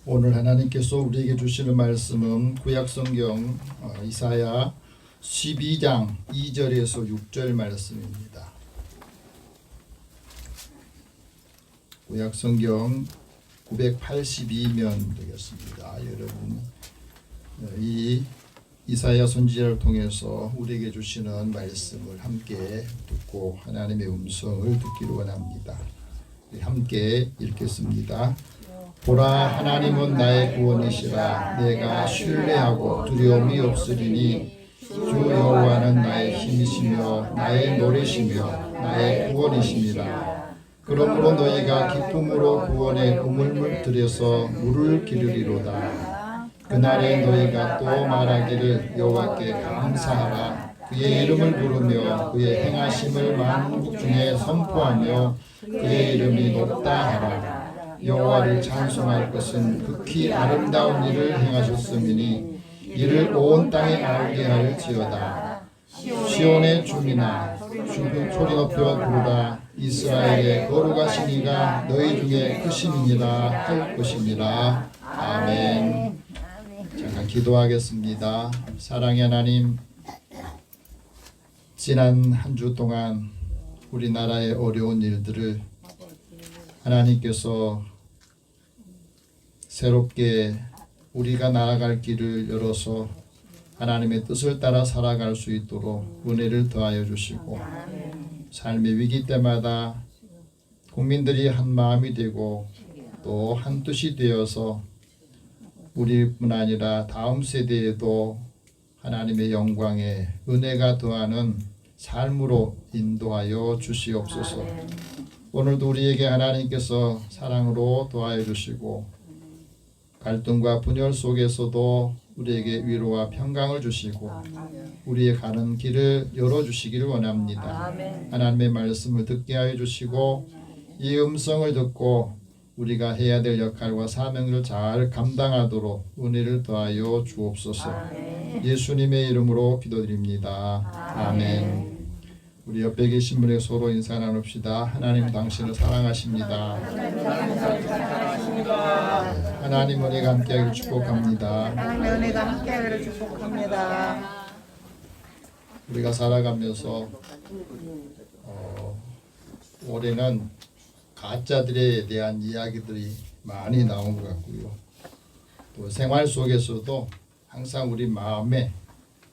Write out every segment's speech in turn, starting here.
오늘 하나님께서 우리에게 주시는 말씀은 구약성경 이사야 12장 2절에서 6절 말씀입니다. 구약성경 982면 되겠습니다. 여러분, 이 이사야 선지자를 통해서 우리에게 주시는 말씀을 함께 듣고 하나님의 음성을 듣기를 원합니다. 함께 읽겠습니다. 보라, 하나님은 나의 구원이시라. 내가 신뢰하고 두려움이 없으리니 주 여호와는 나의 힘이시며 나의 노래시며 나의 구원이시니라. 그러므로 너희가 기쁨으로 구원의 우물물 들여서 물을 기르리로다. 그날에 너희가 또 말하기를 여호와께 감사하라. 그의 이름을 부르며 그의 행하심을 만국 중에 선포하며 그의 이름이 높다 하라. 여호와를 찬송할 것은 극히 아름다운 일을 행하셨음이니 이를 온 땅에 알게 할지어다. 시온의 춤이나 소리 높여 부르라. 이스라엘의 거룩하신 이가 너희 중에 크심이니라 할 것이니라. 아멘. 잠깐 기도하겠습니다. 사랑의 하나님, 지난 한 주 동안 우리나라의 어려운 일들을 하나님께서 새롭게 우리가 나아갈 길을 열어서 하나님의 뜻을 따라 살아갈 수 있도록 은혜를 더하여 주시고, 삶의 위기 때마다 국민들이 한 마음이 되고 또 한 뜻이 되어서 우리뿐 아니라 다음 세대에도 하나님의 영광에 은혜가 더하는 삶으로 인도하여 주시옵소서. 오늘도 우리에게 하나님께서 사랑으로 도와여 주시고 갈등과 분열 속에서도 우리에게 위로와 평강을 주시고 우리의 가는 길을 열어주시기를 원합니다. 하나님의 말씀을 듣게 하여 주시고 이 음성을 듣고 우리가 해야 될 역할과 사명을 잘 감당하도록 은혜를 더하여 주옵소서. 예수님의 이름으로 기도드립니다. 아멘. 우리 옆에 계신 분에게 서로 인사 나눕시다. 하나님 당신을 사랑하십니다. 하나님 은혜가 함께하기를 축복합니다. 하나님의 은혜가 함께하기를 축복합니다. 우리가 살아가면서 올해는 가짜들에 대한 이야기들이 많이 나온 것 같고요. 또 생활 속에서도 항상 우리 마음에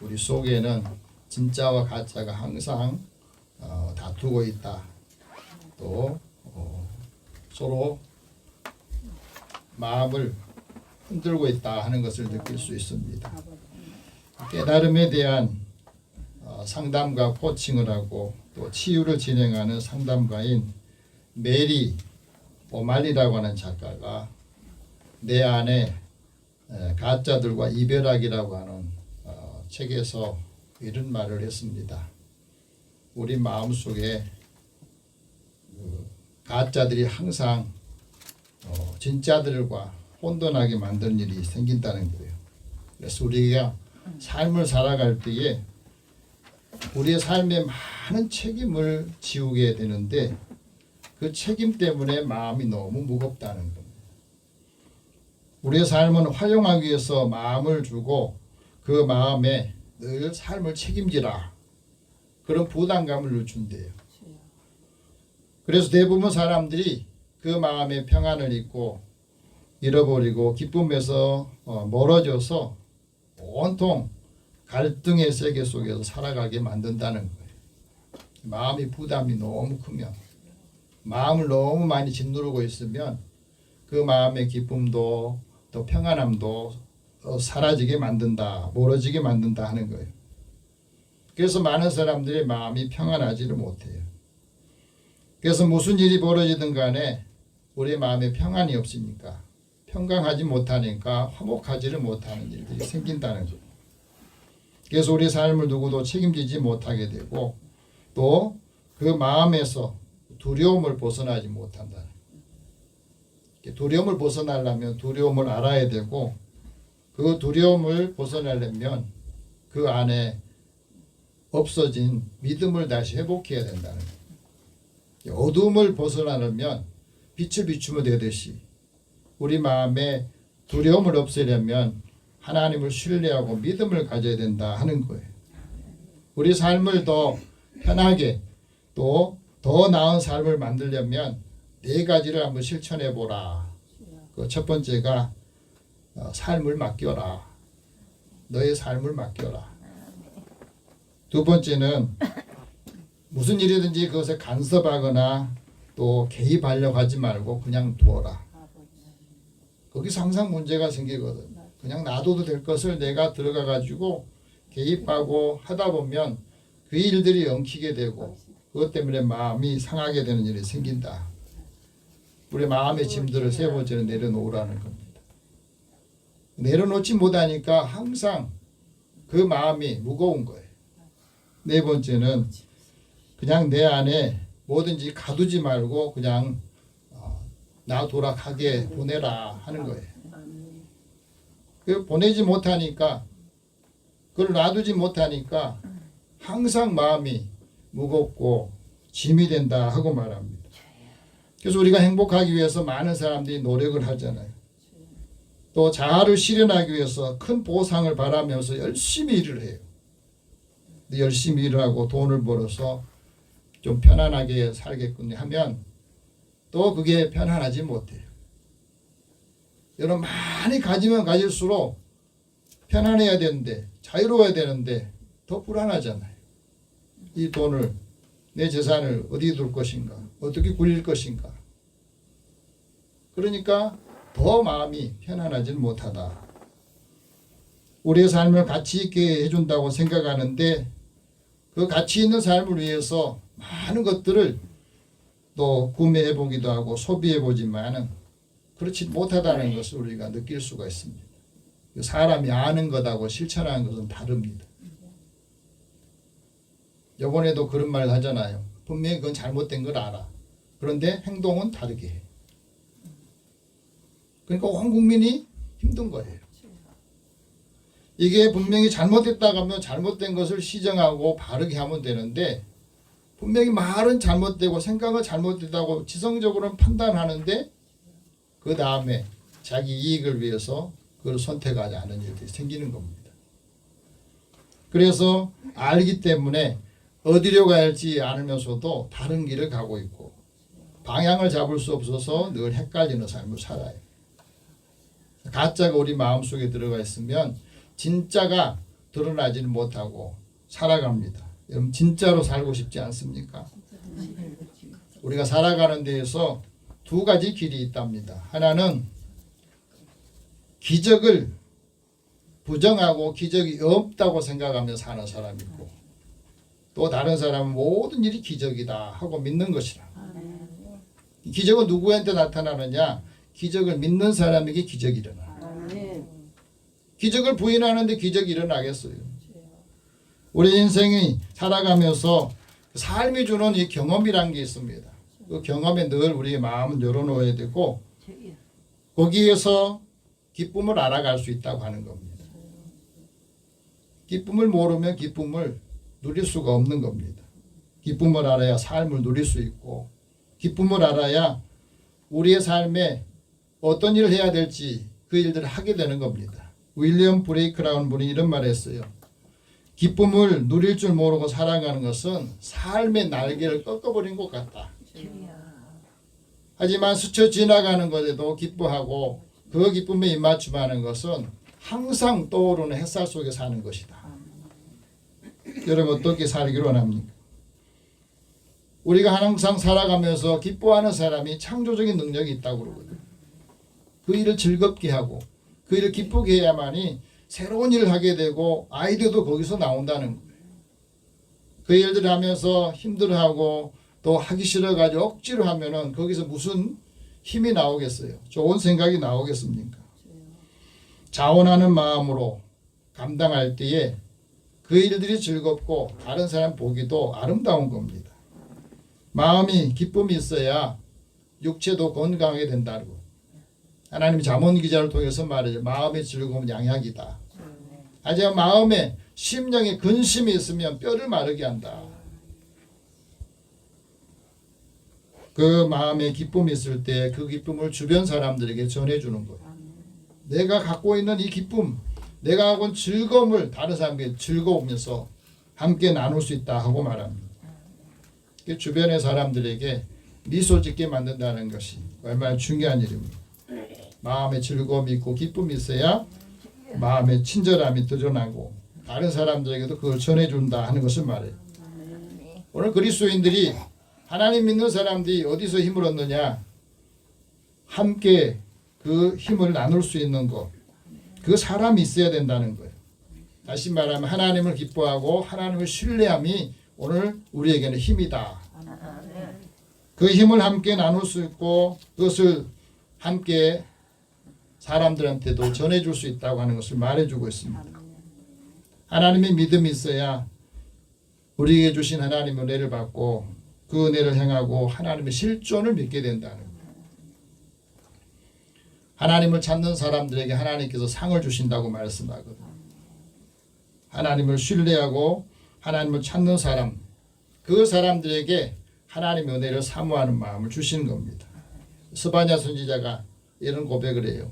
우리 속에는 진짜와 가짜가 항상 다투고 있다. 또 서로 마음을 흔들고 있다 하는 것을 느낄 수 있습니다. 깨달음에 대한 상담과 코칭을 하고 또 치유를 진행하는 상담가인 메리 오말리라고 하는 작가가 내 안에 가짜들과 이별하기라고 하는 책에서 이런 말을 했습니다. 우리 마음속에 가짜들이 항상 진짜들과 혼돈하게 만드는 일이 생긴다는 거예요. 그래서 우리가 삶을 살아갈 때에 우리의 삶에 많은 책임을 지우게 되는데 그 책임 때문에 마음이 너무 무겁다는 겁니다. 우리의 삶은 활용하기 위해서 마음을 주고 그 마음에 늘 삶을 책임지라 그런 부담감을 준대요. 그래서 대부분 사람들이 그 마음의 평안을 잊고 잃어버리고 기쁨에서 멀어져서 온통 갈등의 세계 속에서 살아가게 만든다는 거예요. 마음의 부담이 너무 크면, 마음을 너무 많이 짓누르고 있으면 그 마음의 기쁨도 또 평안함도 사라지게 만든다, 멀어지게 만든다 하는 거예요. 그래서 많은 사람들이 마음이 평안하지를 못해요. 그래서 무슨 일이 벌어지든 간에 우리 마음에 평안이 없으니까, 평강하지 못하니까 화목하지를 못하는 일들이 생긴다는 거예요. 그래서 우리 삶을 누구도 책임지지 못하게 되고 또 그 마음에서 두려움을 벗어나지 못한다. 두려움을 벗어나려면 두려움을 알아야 되고 그 두려움을 벗어나려면 그 안에 없어진 믿음을 다시 회복해야 된다는 거예요. 어둠을 벗어나려면 빛을 비추면 되듯이 우리 마음에 두려움을 없애려면 하나님을 신뢰하고 믿음을 가져야 된다 하는 거예요. 우리 삶을 더 편하게 또 더 나은 삶을 만들려면 네 가지를 한번 실천해 보라. 그 첫 번째가 삶을 맡겨라. 너의 삶을 맡겨라. 두 번째는 무슨 일이든지 그것에 간섭하거나 또 개입하려고 하지 말고 그냥 두어라. 거기서 항상 문제가 생기거든. 그냥 놔둬도 될 것을 내가 들어가 가지고 개입하고 하다 보면 그 일들이 엉키게 되고 그것 때문에 마음이 상하게 되는 일이 생긴다. 우리 마음의 짐들을 세 번째는 내려놓으라는 겁니다. 내려놓지 못하니까 항상 그 마음이 무거운 거예요. 네 번째는 그냥 내 안에 뭐든지 가두지 말고 그냥 놔둬라 하게 보내라 하는 거예요. 그 보내지 못하니까 그걸 놔두지 못하니까 항상 마음이 무겁고 짐이 된다 하고 말합니다. 그래서 우리가 행복하기 위해서 많은 사람들이 노력을 하잖아요. 또 자아를 실현하기 위해서 큰 보상을 바라면서 열심히 일을 해요. 열심히 일을 하고 돈을 벌어서 좀 편안하게 살겠군요 하면 또 그게 편안하지 못해요. 여러분 많이 가지면 가질수록 편안해야 되는데 자유로워야 되는데 더 불안하잖아요. 이 돈을 내 재산을 어디에 둘 것인가 어떻게 굴릴 것인가 그러니까 더 마음이 편안하지는 못하다. 우리의 삶을 가치 있게 해준다고 생각하는데 그 가치 있는 삶을 위해서 많은 것들을 또 구매해 보기도 하고 소비해 보지만은 그렇지 못하다는 것을 우리가 느낄 수가 있습니다. 사람이 아는 것하고 실천하는 것은 다릅니다. 이번에도 그런 말 하잖아요. 분명히 그건 잘못된 걸 알아. 그런데 행동은 다르게 해. 그러니까 온 국민이 힘든 거예요. 이게 분명히 잘못됐다고 하면 잘못된 것을 시정하고 바르게 하면 되는데 분명히 말은 잘못되고 생각은 잘못됐다고 지성적으로는 판단하는데 그 다음에 자기 이익을 위해서 그걸 선택하지 않은 일들이 생기는 겁니다. 그래서 알기 때문에 어디로 가야 할지 않으면서도 다른 길을 가고 있고 방향을 잡을 수 없어서 늘 헷갈리는 삶을 살아요. 가짜가 우리 마음속에 들어가 있으면 진짜가 드러나지는 못하고 살아갑니다. 여러분 진짜로 살고 싶지 않습니까? 우리가 살아가는 데에서 두 가지 길이 있답니다. 하나는 기적을 부정하고 기적이 없다고 생각하며 사는 사람이 있고 또 다른 사람은 모든 일이 기적이다 하고 믿는 것이라. 기적은 누구한테 나타나느냐? 기적을 믿는 사람에게 기적이 일어나. 기적을 부인하는데 기적이 일어나겠어요? 우리 인생이 살아가면서 삶이 주는 이 경험이란 게 있습니다. 그 경험에 늘 우리의 마음을 열어놓아야 되고 거기에서 기쁨을 알아갈 수 있다고 하는 겁니다. 기쁨을 모르면 기쁨을 누릴 수가 없는 겁니다. 기쁨을 알아야 삶을 누릴 수 있고 기쁨을 알아야 우리의 삶에 어떤 일을 해야 될지 그 일들을 하게 되는 겁니다. 윌리엄 브레이크라는 분이 이런 말을 했어요. 기쁨을 누릴 줄 모르고 살아가는 것은 삶의 날개를 꺾어버린 것 같다. 하지만 스쳐 지나가는 것에도 기뻐하고 그 기쁨에 입맞춤하는 것은 항상 떠오르는 햇살 속에 사는 것이다. 여러분 어떻게 살기로 원합니까? 우리가 항상 살아가면서 기뻐하는 사람이 창조적인 능력이 있다고 그러거든요. 그 일을 즐겁게 하고 그 일을 기쁘게 해야만이 새로운 일을 하게 되고 아이디어도 거기서 나온다는 거예요. 그 일들을 하면서 힘들어하고 또 하기 싫어가지고 억지로 하면은 거기서 무슨 힘이 나오겠어요? 좋은 생각이 나오겠습니까? 자원하는 마음으로 감당할 때에 그 일들이 즐겁고 다른 사람 보기도 아름다운 겁니다. 마음이 기쁨이 있어야 육체도 건강하게 된다고. 하나님이 잠언 기자를 통해서 말해요. 마음의 즐거움은 양약이다. 하지만 마음에 심령에 근심이 있으면 뼈를 마르게 한다. 그 마음에 기쁨이 있을 때 그 기쁨을 주변 사람들에게 전해주는 거예요. 내가 갖고 있는 이 기쁨, 내가 갖고 있는 즐거움을 다른 사람에게 즐거우면서 함께 나눌 수 있다 하고 말합니다. 주변의 사람들에게 미소 짓게 만든다는 것이 얼마나 중요한 일입니다. 마음에 즐거움이 있고 기쁨이 있어야 마음의 친절함이 드러나고 다른 사람들에게도 그걸 전해준다 하는 것을 말해요. 오늘 그리스도인들이 하나님 믿는 사람들이 어디서 힘을 얻느냐? 함께 그 힘을 나눌 수 있는 것, 그 사람이 있어야 된다는 거예요. 다시 말하면 하나님을 기뻐하고 하나님을 신뢰함이 오늘 우리에게는 힘이다. 그 힘을 함께 나눌 수 있고 그것을 함께 사람들한테도 전해줄 수 있다고 하는 것을 말해주고 있습니다. 하나님의 믿음이 있어야 우리에게 주신 하나님의 은혜를 받고 그 은혜를 행하고 하나님의 실존을 믿게 된다는 거예요. 하나님을 찾는 사람들에게 하나님께서 상을 주신다고 말씀하거든요. 하나님을 신뢰하고 하나님을 찾는 사람, 그 사람들에게 하나님의 은혜를 사모하는 마음을 주시는 겁니다. 스바냐 선지자가 이런 고백을 해요.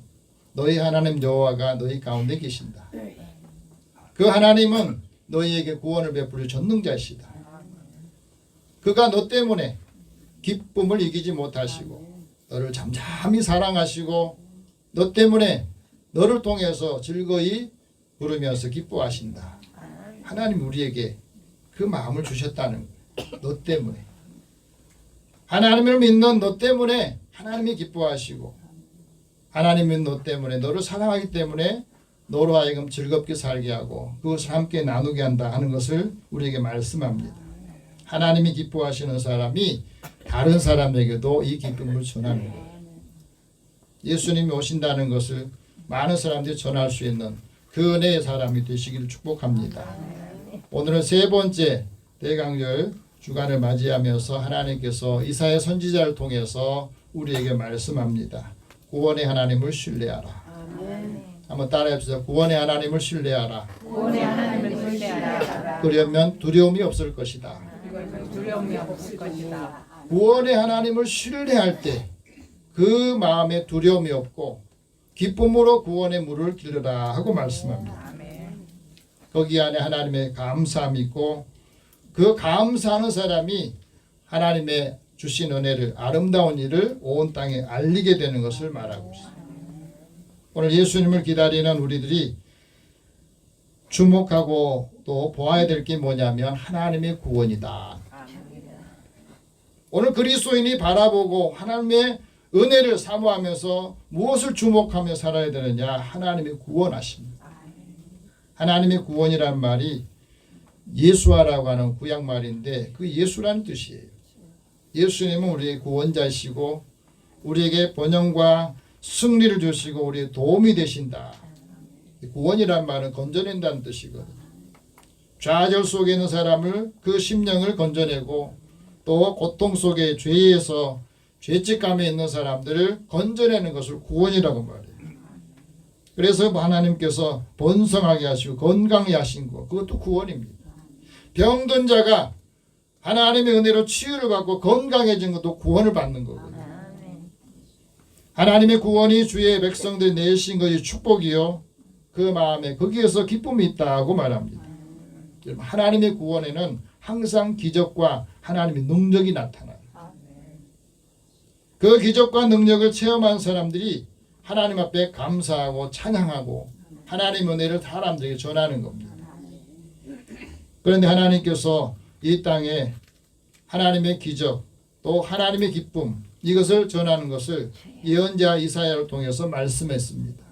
너희 하나님 여호와가 너희 가운데 계신다. 그 하나님은 너희에게 구원을 베풀어 전능자이시다. 그가 너 때문에 기쁨을 이기지 못하시고 너를 잠잠히 사랑하시고 너 때문에 너를 통해서 즐거이 부르면서 기뻐하신다. 하나님 우리에게 그 마음을 주셨다는 거예요. 너 때문에. 하나님을 믿는 너 때문에 하나님이 기뻐하시고 하나님은 너 때문에 너를 사랑하기 때문에 너로 하여금 즐겁게 살게 하고 그것을 함께 나누게 한다 하는 것을 우리에게 말씀합니다. 하나님이 기뻐하시는 사람이 다른 사람에게도 이 기쁨을 전하는 거예요. 예수님이 오신다는 것을 많은 사람들이 전할 수 있는 그 은혜의 사람이 되시기를 축복합니다. 오늘은 세 번째 대강절 주간을 맞이하면서 하나님께서 이사야 선지자를 통해서 우리에게 말씀합니다. 구원의 하나님을 신뢰하라. 한번 따라해보세요. 구원의 하나님을 신뢰하라. 구원의 하나님을 신뢰하라. 그러면 두려움이 없을 것이다. 두려움이 없을 것이다. 구원의 하나님을 신뢰할 때 그 마음에 두려움이 없고 기쁨으로 구원의 물을 기르라 하고 말씀합니다. 거기 안에 하나님의 감사함이 있고 그 감사하는 사람이 하나님의 주신 은혜를 아름다운 일을 온 땅에 알리게 되는 것을 말하고 있습니다. 오늘 예수님을 기다리는 우리들이 주목하고 또 보아야 될 게 뭐냐면 하나님의 구원이다. 오늘 그리스도인이 바라보고 하나님의 은혜를 사모하면서 무엇을 주목하며 살아야 되느냐? 하나님의 구원하십니다. 하나님의 구원이란 말이 예수아라고 하는 구약말인데 그 예수라는 뜻이에요. 예수님은 우리의 구원자이시고 우리에게 번영과 승리를 주시고 우리의 도움이 되신다. 구원이란 말은 건져낸다는 뜻이거든요. 좌절 속에 있는 사람을 그 심령을 건져내고 또 고통 속에 죄에서 죄책감에 있는 사람들을 건져내는 것을 구원이라고 말해요. 그래서 하나님께서 번성하게 하시고 건강히 하신 것, 그것도 구원입니다. 병든 자가 하나님의 은혜로 치유를 받고 건강해진 것도 구원을 받는 거거든요. 하나님의 구원이 주의 백성들이 내신 것이 축복이요 그 마음에 거기에서 기쁨이 있다고 말합니다. 하나님의 구원에는 항상 기적과 하나님의 능력이 나타나요. 그 기적과 능력을 체험한 사람들이 하나님 앞에 감사하고 찬양하고 하나님의 은혜를 사람들에게 전하는 겁니다. 그런데 하나님께서 이 땅에 하나님의 기적 또 하나님의 기쁨 이것을 전하는 것을 예언자 이사야를 통해서 말씀했습니다.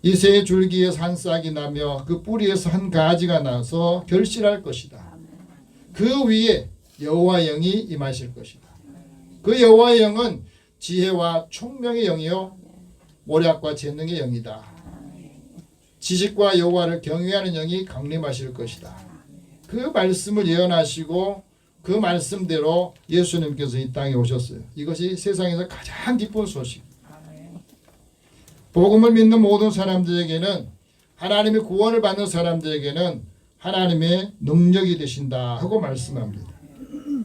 이새의 줄기에서 한 싹이 나며 그 뿌리에서 한 가지가 나서 결실할 것이다. 그 위에 여호와의 영이 임하실 것이다. 그 여호와의 영은 지혜와 총명의 영이요 모략과 재능의 영이다. 지식과 여호와를 경외하는 영이 강림하실 것이다. 그 말씀을 예언하시고 그 말씀대로 예수님께서 이 땅에 오셨어요. 이것이 세상에서 가장 기쁜 소식. 복음을 믿는 모든 사람들에게는 하나님의 구원을 받는 사람들에게는 하나님의 능력이 되신다 하고 말씀합니다.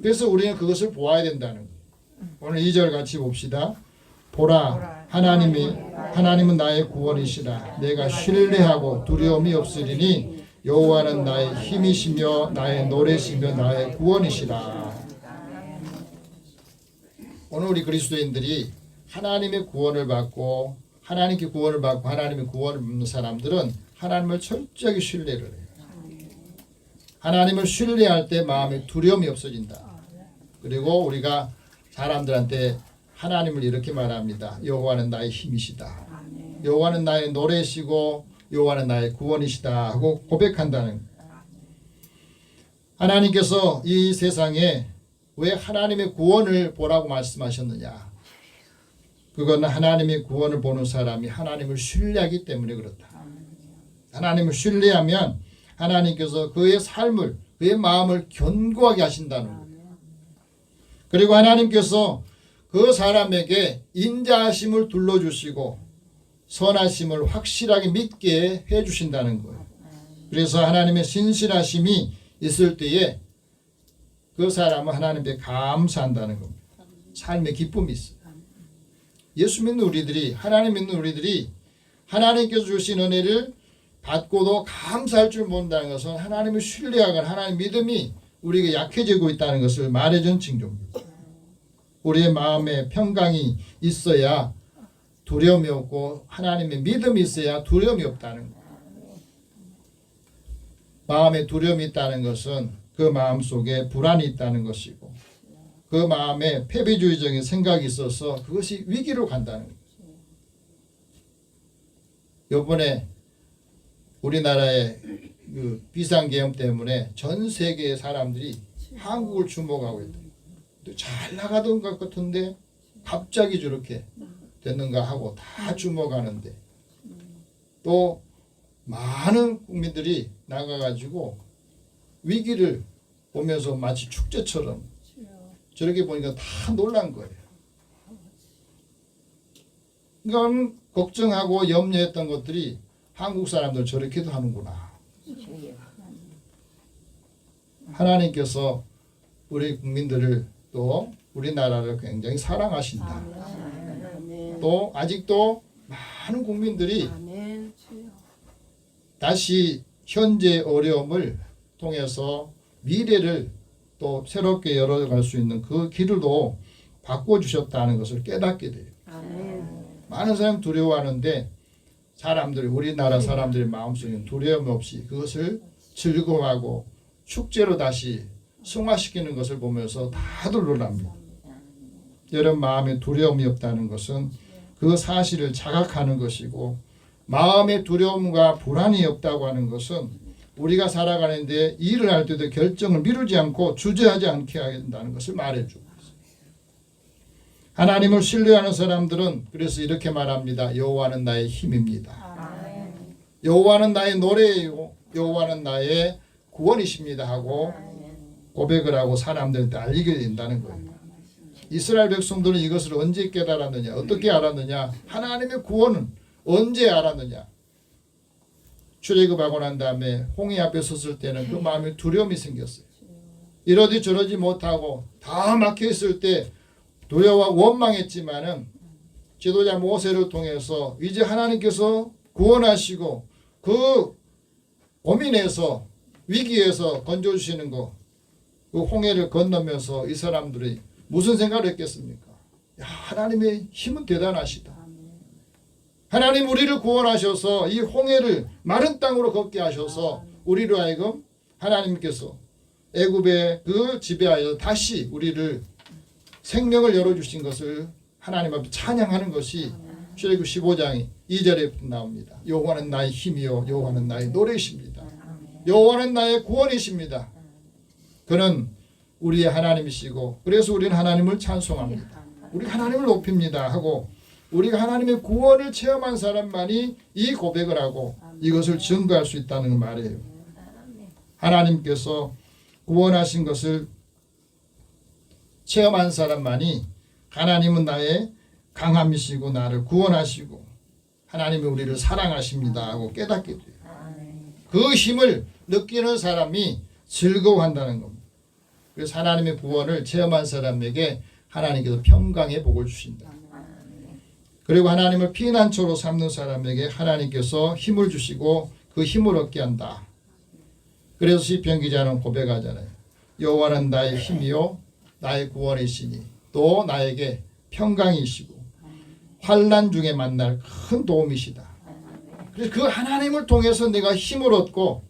그래서 우리는 그것을 보아야 된다는 거예요. 오늘 2절 같이 봅시다. 보라 하나님은 나의 구원이시라. 내가 신뢰하고 두려움이 없으리니 여호와는 나의 힘이시며 나의 노래시며 나의 구원이시라. 오늘 우리 그리스도인들이 하나님의 구원을 받고 하나님께 구원을 받고 하나님의 구원을 받는 사람들은 하나님을 철저하게 신뢰를 해요. 하나님을 신뢰할 때 마음에 두려움이 없어진다. 그리고 우리가 사람들한테 하나님을 이렇게 말합니다. 여호와는 나의 힘이시다. 여호와는 나의 노래시고 여호와는 나의 구원이시다 하고 고백한다는 거예요. 하나님께서 이 세상에 왜 하나님의 구원을 보라고 말씀하셨느냐? 그건 하나님의 구원을 보는 사람이 하나님을 신뢰하기 때문에 그렇다. 하나님을 신뢰하면 하나님께서 그의 삶을 그의 마음을 견고하게 하신다는 거예요. 그리고 하나님께서 그 사람에게 인자하심을 둘러주시고 선하심을 확실하게 믿게 해주신다는 거예요. 그래서 하나님의 신실하심이 있을 때에 그 사람은 하나님께 감사한다는 겁니다. 삶의 기쁨이 있어요. 예수 믿는 우리들이 하나님 믿는 우리들이 하나님께서 주신 은혜를 받고도 감사할 줄 모른다는 것은 하나님을 신뢰하거나 하나님 믿음이 우리에게 약해지고 있다는 것을 말해준 징조입니다. 우리의 마음에 평강이 있어야 두려움이 없고 하나님의 믿음이 있어야 두려움이 없다는 거예요. 마음에 두려움이 있다는 것은 그 마음 속에 불안이 있다는 것이고 그 마음에 패배주의적인 생각이 있어서 그것이 위기로 간다는 거예요. 이번에 우리나라의 그 비상계엄 때문에 전 세계의 사람들이 한국을 주목하고 있다. 잘 나가던 것 같은데 갑자기 저렇게 됐는가 하고 다 주목하는데 또 많은 국민들이 나가가지고 위기를 보면서 마치 축제처럼 저렇게 보니까 다 놀란 거예요. 그러니까 걱정하고 염려했던 것들이 한국 사람들 저렇게도 하는구나. 하나님께서 우리 국민들을 또 우리나라를 굉장히 사랑하신다. 또 아직도 많은 국민들이 다시 현재 어려움을 통해서 미래를 또 새롭게 열어갈 수 있는 그 길을도 바꿔주셨다는 것을 깨닫게 돼요. 많은 사람이 두려워하는데 사람들이 우리나라 사람들의 마음속에 두려움 없이 그것을 즐거워하고 축제로 다시 승화시키는 것을 보면서 다들 놀랍니다. 여러분 마음에 두려움이 없다는 것은 그 사실을 자각하는 것이고 마음의 두려움과 불안이 없다고 하는 것은 우리가 살아가는데 일을 할 때도 결정을 미루지 않고 주저하지 않게 해야 한다는 것을 말해주고 있습니다. 하나님을 신뢰하는 사람들은 그래서 이렇게 말합니다. 여호와는 나의 힘입니다. 여호와는 나의 노래이고 여호와는 나의 구원이십니다 하고 고백을 하고 사람들한테 알리게 된다는 거예요. 이스라엘 백성들은 이것을 언제 깨달았느냐? 어떻게 알았느냐? 하나님의 구원은 언제 알았느냐? 출애굽하고 난 다음에 홍해 앞에 섰을 때는 그 마음에 두려움이 생겼어요. 이러지 저러지 못하고 다 막혀있을 때 두려워하고 원망했지만은 지도자 모세를 통해서 이제 하나님께서 구원하시고 그 고민에서 위기에서 건져주시는 거 그 홍해를 건너면서 이 사람들이 무슨 생각을 했겠습니까? 야, 하나님의 힘은 대단하시다. 하나님 우리를 구원하셔서 이 홍해를 마른 땅으로 걷게 하셔서 우리로 하여금 하나님께서 애굽의 그 지배하여 다시 우리를 생명을 열어주신 것을 하나님 앞에 찬양하는 것이 출애굽 15장 2절에 나옵니다. 여호와는 나의 힘이요 여호와는 나의 노래이십니다. 여호와는 나의 구원이십니다. 그는 우리의 하나님이시고 그래서 우리는 하나님을 찬송합니다. 우리 하나님을 높입니다 하고 우리가 하나님의 구원을 체험한 사람만이 이 고백을 하고 이것을 증거할 수 있다는 말이에요. 하나님께서 구원하신 것을 체험한 사람만이 하나님은 나의 강함이시고 나를 구원하시고 하나님이 우리를 사랑하십니다 하고 깨닫게 돼요. 그 힘을 느끼는 사람이 즐거워한다는 겁니다. 그래서 하나님의 구원을 체험한 사람에게 하나님께서 평강의 복을 주신다. 그리고 하나님을 피난처로 삼는 사람에게 하나님께서 힘을 주시고 그 힘을 얻게 한다. 그래서 시편 기자는 고백하잖아요. 여호와는 나의 힘이요 나의 구원이시니 또 나에게 평강이시고 환난 중에 만날 큰 도움이시다. 그래서 그 하나님을 통해서 내가 힘을 얻고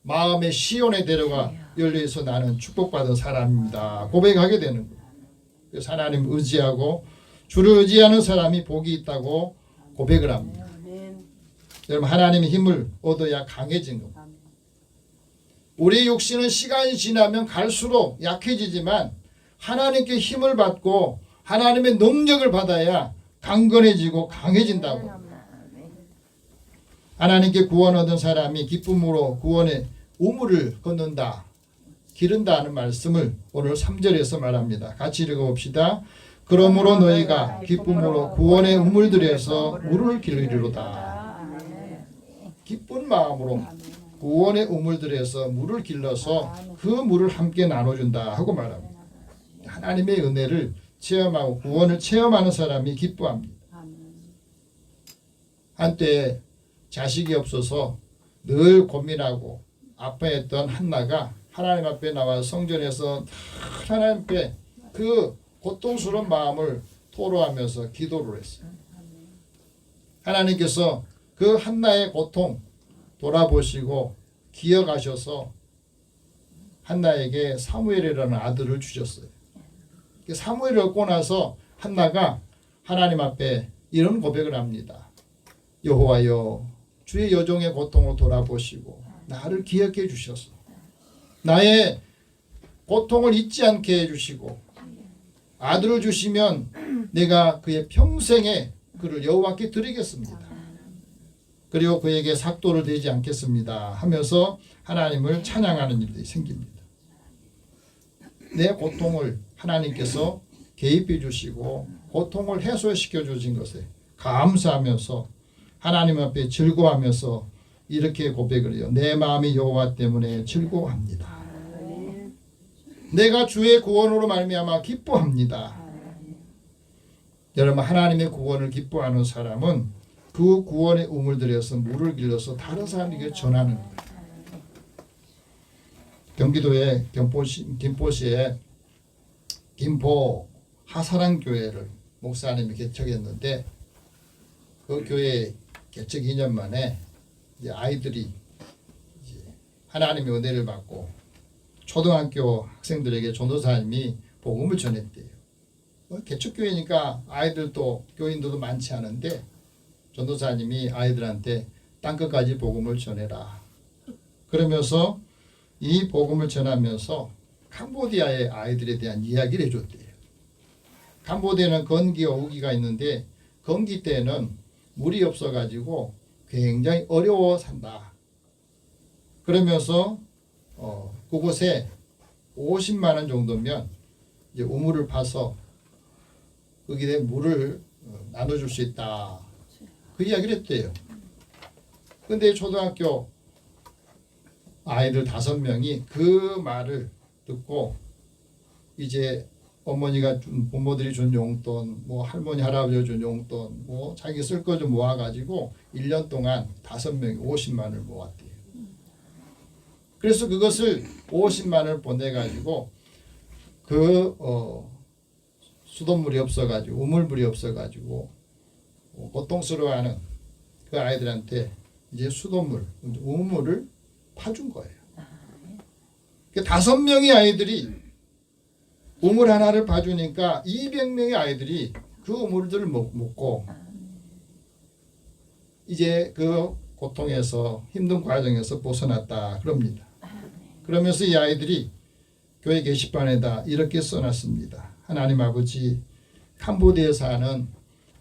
마음의 시온에 데려가 열려서 나는 축복받은 사람입니다. 고백하게 되는 거예요. 그래서 하나님 의지하고 주를 의지하는 사람이 복이 있다고 고백을 합니다. 여러분 하나님의 힘을 얻어야 강해진 겁니다. 우리 육신은 시간이 지나면 갈수록 약해지지만 하나님께 힘을 받고 하나님의 능력을 받아야 강건해지고 강해진다고. 하나님께 구원 얻은 사람이 기쁨으로 구원의 우물을 걷는다. 기른다 하는 말씀을 오늘 3절에서 말합니다. 같이 읽어봅시다. 그러므로 너희가 기쁨으로 구원의 우물들에서 물을 기르리로다. 기쁜 마음으로 구원의 우물들에서 물을 길러서 그 물을 함께 나눠준다 하고 말합니다. 하나님의 은혜를 체험하고 구원을 체험하는 사람이 기뻐합니다. 한때 자식이 없어서 늘 고민하고 아파했던 한나가 하나님 앞에 나와 성전에서 하나님께 그 고통스러운 마음을 토로하면서 기도를 했어요. 하나님께서 그 한나의 고통 돌아보시고 기억하셔서 한나에게 사무엘이라는 아들을 주셨어요. 사무엘을 얻고 나서 한나가 하나님 앞에 이런 고백을 합니다. 여호와여 주의 여종의 고통을 돌아보시고 나를 기억해 주셔서 나의 고통을 잊지 않게 해주시고 아들을 주시면 내가 그의 평생에 그를 여호와께 드리겠습니다. 그리고 그에게 삭도를 대지 않겠습니다 하면서 하나님을 찬양하는 일이 생깁니다. 내 고통을 하나님께서 개입해 주시고 고통을 해소시켜 주신 것에 감사하면서 하나님 앞에 즐거워하면서 이렇게 고백을 해요. 내 마음이 여호와 때문에 즐거워합니다. 내가 주의 구원으로 말미암아 기뻐합니다. 여러분 하나님의 구원을 기뻐하는 사람은 그 구원의 우물들에서 물을 길러서 다른 사람에게 전하는 거예요. 경기도의 김포시에 김포 하사랑 교회를 목사님이 개척했는데 그 교회 개척 2년 만에 이제 아이들이 이제 하나님의 은혜를 받고 초등학교 학생들에게 전도사님이 복음을 전했대요. 개척교회니까 아이들도 교인들도 많지 않은데 전도사님이 아이들한테 땅끝까지 복음을 전해라. 그러면서 이 복음을 전하면서 캄보디아의 아이들에 대한 이야기를 해줬대요. 캄보디아는 건기와 우기가 있는데 건기 때는 물이 없어가지고 굉장히 어려워 산다. 그러면서 그곳에 50만 원 정도면 이제 우물을 파서 거기에 물을 나눠줄 수 있다. 그 이야기를 했대요. 근데 초등학교 아이들 5명이 그 말을 듣고 이제 어머니가 준 부모들이 준 용돈, 뭐 할머니 할아버지가 준 용돈, 뭐 자기 쓸 거 좀 모아가지고 1년 동안 5명이 50만 원을 모았대요. 그래서 그것을 50만 원을 보내가지고 그 수돗물이 없어가지고 우물물이 없어가지고 고통스러워하는 그 아이들한테 이제 수돗물, 우물을 파준 거예요. 5명의 아이들이 우물 하나를 봐주니까 200명의 아이들이 그 우물들을 먹고 이제 그 고통에서 힘든 과정에서 벗어났다 그럽니다. 그러면서 이 아이들이 교회 게시판에다 이렇게 써놨습니다. 하나님 아버지, 캄보디아에 사는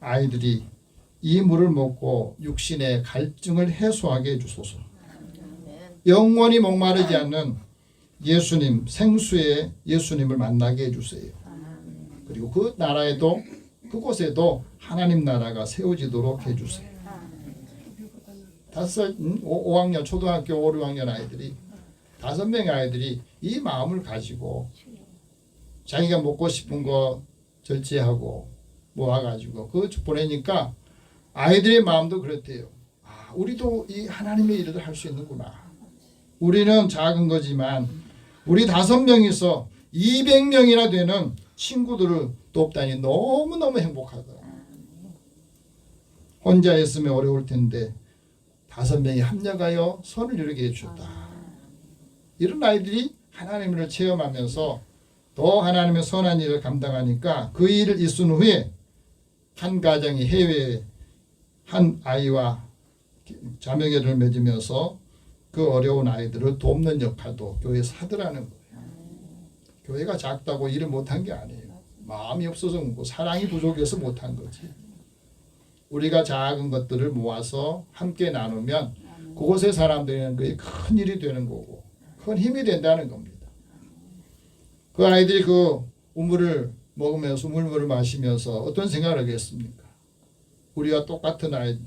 아이들이 이 물을 먹고 육신의 갈증을 해소하게 해주소서. 영원히 목마르지 않는 예수님, 생수의 예수님을 만나게 해주세요. 그리고 그 나라에도 그곳에도 하나님 나라가 세워지도록 해주세요. 5학년 초등학교 5, 6학년 아이들이 5명의 아이들이 이 마음을 가지고 자기가 먹고 싶은 거 절제하고 모아가지고 그 보내니까 아이들의 마음도 그렇대요. 아, 우리도 이 하나님의 일을 할 수 있는구나. 우리는 작은 거지만 우리 5명이서 200명이나 되는 친구들을 돕다니 너무너무 행복하더라. 혼자 있으면 어려울 텐데 5명이 합력하여 선을 이루게 해주셨다. 이런 아이들이 하나님을 체험하면서 더 하나님의 선한 일을 감당하니까 그 일을 이룬 후에 한 가정이 해외에 한 아이와 자매결을 맺으면서 그 어려운 아이들을 돕는 역할도 교회에서 하더라는 거예요. 교회가 작다고 일을 못한 게 아니에요. 마음이 없어서 그렇고 사랑이 부족해서 못한 거지. 우리가 작은 것들을 모아서 함께 나누면 그곳의 사람들에는 그게 큰 일이 되는 거고 큰 힘이 된다는 겁니다. 그 아이들이 그 우물을 먹으면서 우물물을 마시면서 어떤 생각을 하겠습니까? 우리와 똑같은 아이들.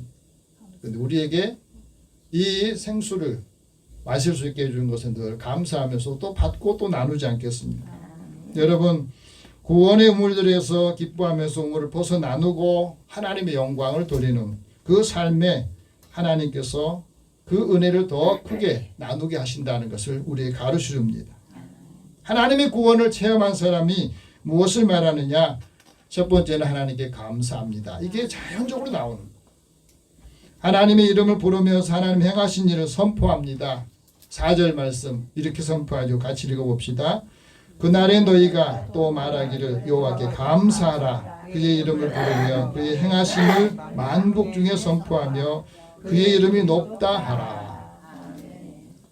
근데 우리에게 이 생수를 마실 수 있게 해준 것은 늘 감사하면서 또 받고 또 나누지 않겠습니까? 여러분 구원의 우물들에서 기뻐하면서 우물을 벗어 나누고 하나님의 영광을 돌리는 그 삶에 하나님께서 그 은혜를 더 크게 나누게 하신다는 것을 우리에게 가르쳐 줍니다. 하나님의 구원을 체험한 사람이 무엇을 말하느냐? 첫 번째는 하나님께 감사합니다. 이게 자연적으로 나오는 거예요. 하나님의 이름을 부르면서 하나님 행하신 일을 선포합니다. 4절 말씀 이렇게 선포하죠. 같이 읽어봅시다. 그날에 너희가 또 말하기를 여호와께 감사하라. 그의 이름을 부르며 그의 행하심을 만국 중에 선포하며 그의 이름이 높다 하라.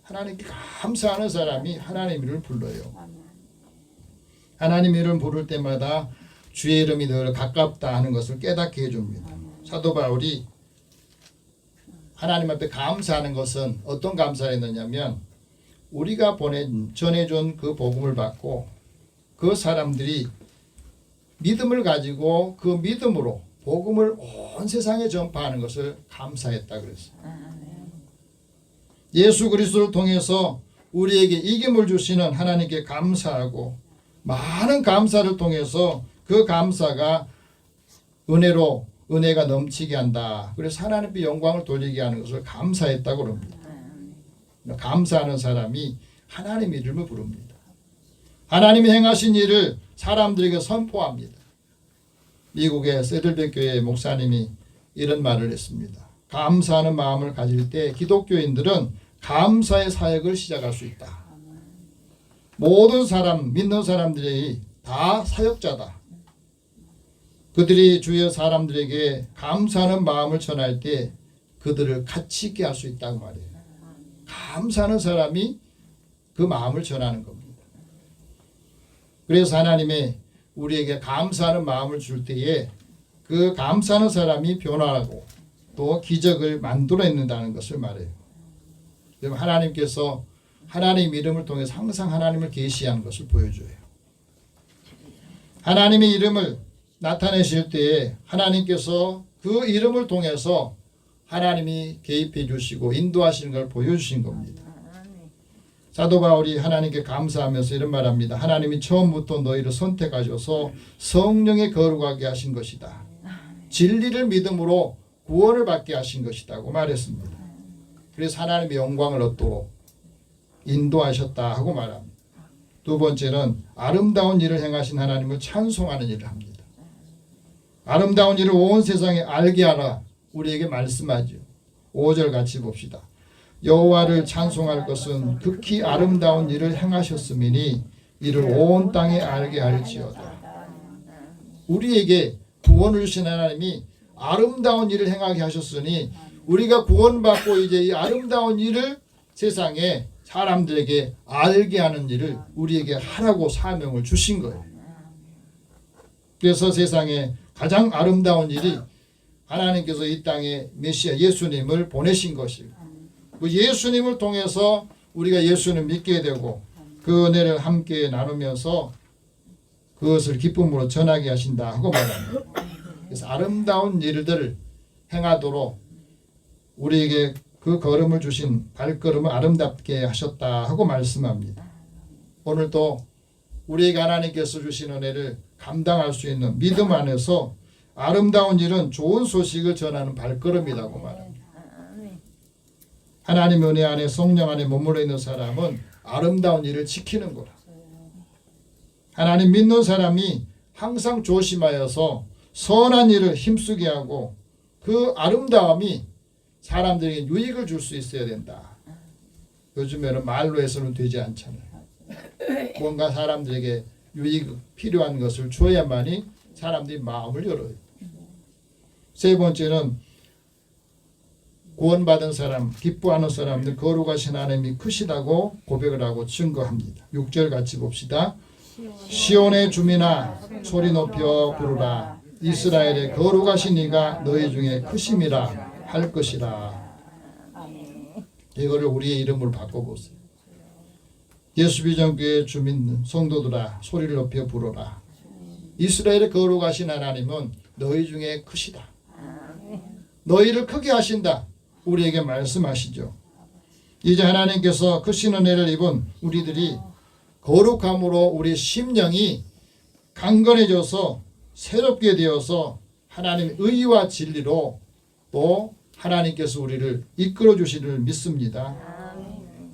하나님께 감사하는 사람이 하나님 이름을 불러요. 하나님 이름 부를 때마다 주의 이름이 늘 가깝다 하는 것을 깨닫게 해줍니다. 사도 바울이 하나님 앞에 감사하는 것은 어떤 감사를 했느냐면 우리가 전해준 그 복음을 받고 그 사람들이 믿음을 가지고 그 믿음으로 복음을 온 세상에 전파하는 것을 감사했다 그랬어요. 예수 그리스도를 통해서 우리에게 이김을 주시는 하나님께 감사하고 많은 감사를 통해서 그 감사가 은혜가 넘치게 한다. 그래서 하나님께 영광을 돌리게 하는 것을 감사했다고 합니다. 감사하는 사람이 하나님 이름을 부릅니다. 하나님이 행하신 일을 사람들에게 선포합니다. 미국의 세들백 교회 목사님이 이런 말을 했습니다. 감사하는 마음을 가질 때 기독교인들은 감사의 사역을 시작할 수 있다. 모든 사람, 믿는 사람들이 다 사역자다. 그들이 주위의 사람들에게 감사하는 마음을 전할 때 그들을 가치 있게 할 수 있다고 말해요. 감사하는 사람이 그 마음을 전하는 겁니다. 그래서 하나님의 우리에게 감사하는 마음을 줄 때에 그 감사하는 사람이 변화하고 또 기적을 만들어낸다는 것을 말해요. 여러분 하나님께서 하나님 이름을 통해서 항상 하나님을 계시하는 것을 보여줘요. 하나님의 이름을 나타내실 때에 하나님께서 그 이름을 통해서 하나님이 개입해 주시고 인도하시는 걸 보여주신 겁니다. 사도 바울이 하나님께 감사하면서 이런 말합니다. 하나님이 처음부터 너희를 선택하셔서 성령에 거룩하게 하신 것이다. 진리를 믿음으로 구원을 받게 하신 것이다고 말했습니다. 그래서 하나님의 영광을 얻도록 인도하셨다 하고 말합니다. 두 번째는 아름다운 일을 행하신 하나님을 찬송하는 일을 합니다. 아름다운 일을 온 세상에 알게 하라 우리에게 말씀하죠. 5절 같이 봅시다. 여호와를 찬송할 것은 극히 아름다운 일을 행하셨음이니 이를 온 땅에 알게 할지어다. 우리에게 구원을 주신 하나님이 아름다운 일을 행하게 하셨으니 우리가 구원받고 이제 이 아름다운 일을 세상에 사람들에게 알게 하는 일을 우리에게 하라고 사명을 주신 거예요. 그래서 세상에 가장 아름다운 일이 하나님께서 이 땅에 메시아 예수님을 보내신 것이고 그 예수님을 통해서 우리가 예수님을 믿게 되고 그 은혜를 함께 나누면서 그것을 기쁨으로 전하게 하신다 하고 말합니다. 그래서 아름다운 일들을 행하도록 우리에게 그 걸음을 주신 발걸음을 아름답게 하셨다 하고 말씀합니다. 오늘도 우리에게 하나님께서 주신 은혜를 감당할 수 있는 믿음 안에서 아름다운 일은 좋은 소식을 전하는 발걸음이라고 말합니다. 하나님의 은혜 안에 성령 안에 머물러 있는 사람은 아름다운 일을 지키는 거라. 하나님 믿는 사람이 항상 조심하여서 선한 일을 힘쓰게 하고 그 아름다움이 사람들에게 유익을 줄 수 있어야 된다. 요즘에는 말로 해서는 되지 않잖아요. 뭔가 사람들에게 유익 필요한 것을 줘야만이 사람들이 마음을 열어요. 세 번째는 구원받은 사람, 기뻐하는 사람들 거룩하신 하나님이 크시다고 고백을 하고 증거합니다. 6절 같이 봅시다. 시온의 주민아 소리 높여 부르라. 이스라엘의 거룩하신 이가 너희 중에 크심이라 할 것이라. 이거를 우리의 이름으로 바꿔보세요. 예수비전교회 주민 성도들아 소리를 높여 부르라. 이스라엘의 거룩하신 하나님은 너희 중에 크시다. 너희를 크게 하신다. 우리에게 말씀하시죠. 이제 하나님께서 크신 은혜를 입은 우리들이 거룩함으로 우리 심령이 강건해져서 새롭게 되어서 하나님의 의와 진리로 또 하나님께서 우리를 이끌어 주시를 믿습니다.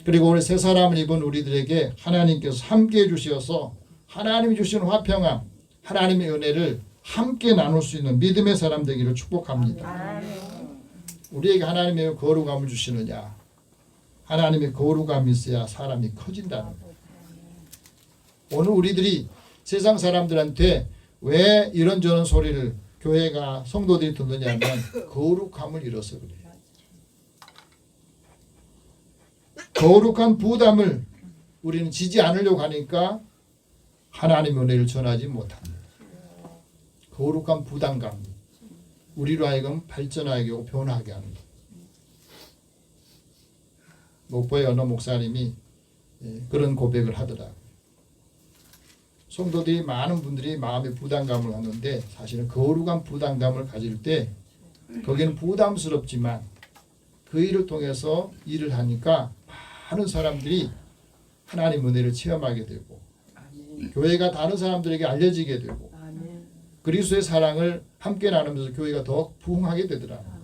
그리고 우리 새 사람을 입은 우리들에게 하나님께서 함께해 주셔서 하나님이 주신 화평함, 하나님의 은혜를 함께 나눌 수 있는 믿음의 사람 되기를 축복합니다. 우리에게 하나님의 거룩함을 주시느냐? 하나님의 거룩함이 있어야 사람이 커진다는 거예요. 오늘 우리들이 세상 사람들한테 왜 이런저런 소리를 교회가 성도들이 듣느냐면 거룩함을 잃어서 그래요. 거룩한 부담을 우리는 지지 않으려고 하니까 하나님의 은혜를 전하지 못합니다. 거룩한 부담감 우리로 하여금 발전하게 하고 변하게 하는 것. 목포의 어느 목사님이 그런 고백을 하더라고요. 성도들이 많은 분들이 마음의 부담감을 갖는데 사실은 거룩한 부담감을 가질 때 거기는 부담스럽지만 그 일을 통해서 일을 하니까 많은 사람들이 하나님 은혜를 체험하게 되고 교회가 다른 사람들에게 알려지게 되고 그리스도의 사랑을 함께 나누면서 교회가 더 부흥하게 되더라고요.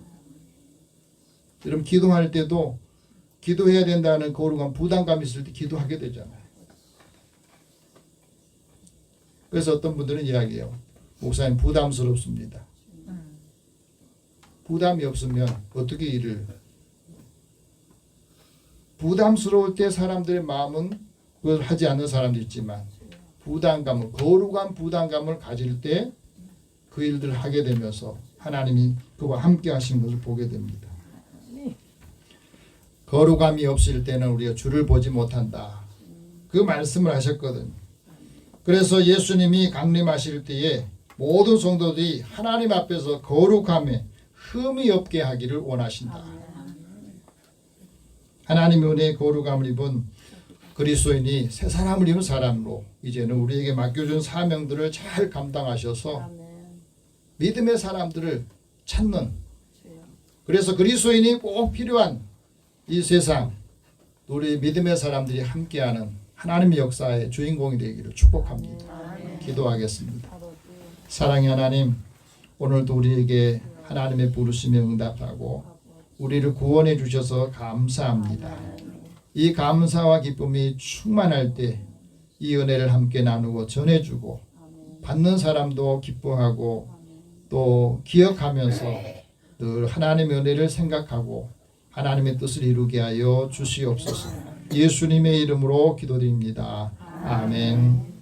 여러분 기도할 때도 기도해야 된다는 거룩한 부담감이 있을 때 기도하게 되잖아요. 그래서 어떤 분들은 이야기해요. 목사님 부담스럽습니다. 부담이 없으면 어떻게 일을 부담스러울 때 사람들의 마음은 그걸 하지 않는 사람도 있지만 부담감을 거룩한 부담감을 가질 때 그 일들을 하게 되면서 하나님이 그와 함께 하시는 것을 보게 됩니다. 거룩함이 없을 때는 우리가 주를 보지 못한다. 그 말씀을 하셨거든요. 그래서 예수님이 강림하실 때에 모든 성도들이 하나님 앞에서 거룩함에 흠이 없게 하기를 원하신다. 하나님의 은혜의 거룩함을 입은 그리스도인이 새 사람을 입은 사람으로 이제는 우리에게 맡겨준 사명들을 잘 감당하셔서 믿음의 사람들을 찾는, 그래서 그리스도인이 꼭 필요한 이 세상 우리 믿음의 사람들이 함께하는 하나님의 역사의 주인공이 되기를 축복합니다. 기도하겠습니다. 사랑의 하나님, 오늘도 우리에게 하나님의 부르심에 응답하고 우리를 구원해 주셔서 감사합니다. 이 감사와 기쁨이 충만할 때 이 은혜를 함께 나누고 전해주고 받는 사람도 기뻐하고 또 기억하면서 늘 하나님의 은혜를 생각하고 하나님의 뜻을 이루게 하여 주시옵소서. 예수님의 이름으로 기도드립니다. 아멘.